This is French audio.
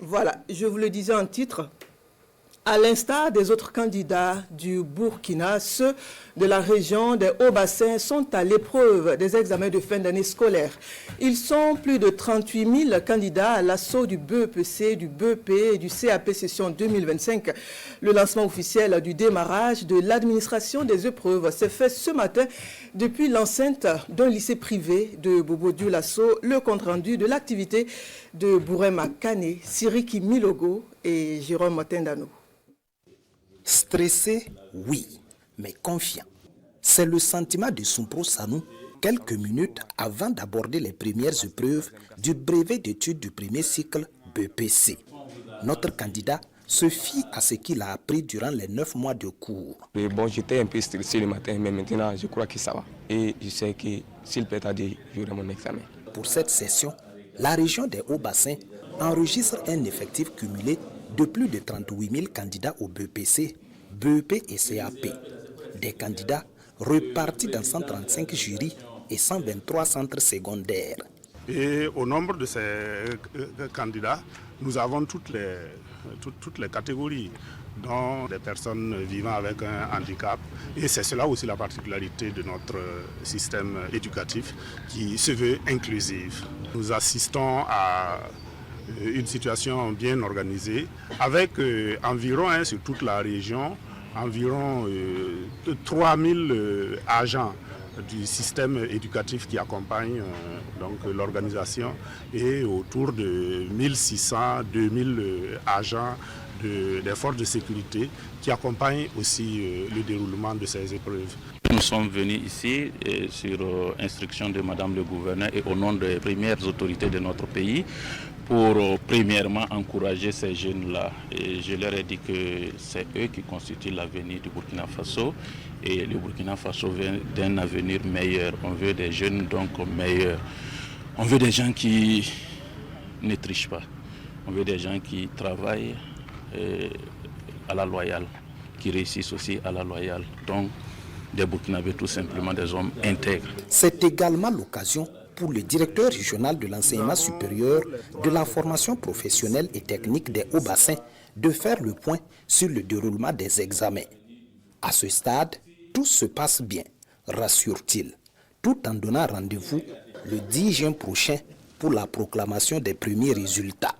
Voilà, je vous le disais en titre. À l'instar des autres candidats du Burkina, ceux de la région des Hauts-Bassins sont à l'épreuve des examens de fin d'année scolaire. Ils sont plus de 38 000 candidats à l'assaut du BEPC, du BEP et du CAP session 2025. Le lancement officiel du démarrage de l'administration des épreuves s'est fait ce matin depuis l'enceinte d'un lycée privé de Bobo-Dioulasso. Le compte-rendu de l'activité de Bourema Kane, Siriki Milogo et Jérôme Tendano. Stressé, oui, mais confiant. C'est le sentiment de Soumpro Sanou quelques minutes avant d'aborder les premières épreuves du brevet d'études du premier cycle BPC. Notre candidat se fie à ce qu'il a appris durant les 9 mois de cours. Bon, j'étais un peu stressé le matin, mais maintenant je crois que ça va. Et je sais que s'il peut tarder, j'aurai mon examen. Pour cette session, la région des Hauts-Bassins enregistre un effectif cumulé de plus de 38 000 candidats au BEPC, BEP et CAP. Des candidats repartis dans 135 jurys et 123 centres secondaires. Et au nombre de ces candidats, nous avons toutes les catégories, dont des personnes vivant avec un handicap. Et c'est cela aussi la particularité de notre système éducatif qui se veut inclusif. Nous assistons à une situation bien organisée avec environ, sur toute la région, environ 3000 agents du système éducatif qui accompagne l'organisation et autour de 1600-2000 agents des forces de sécurité qui accompagnent aussi le déroulement de ces épreuves. Nous sommes venus ici sur instruction de Madame le gouverneur et au nom des premières autorités de notre pays pour premièrement encourager ces jeunes-là. Et je leur ai dit que c'est eux qui constituent l'avenir du Burkina Faso et le Burkina Faso vient d'un avenir meilleur. On veut des jeunes donc meilleurs. On veut des gens qui ne trichent pas. On veut des gens qui travaillent à la loyale, qui réussissent aussi à la loyale. Donc des Burkinabés tout simplement des hommes intègres. C'est également l'occasion pour le directeur régional de l'enseignement supérieur, de la formation professionnelle et technique des Hauts-Bassins de faire le point sur le déroulement des examens. À ce stade, tout se passe bien, rassure-t-il, tout en donnant rendez-vous le 10 juin prochain pour la proclamation des premiers résultats.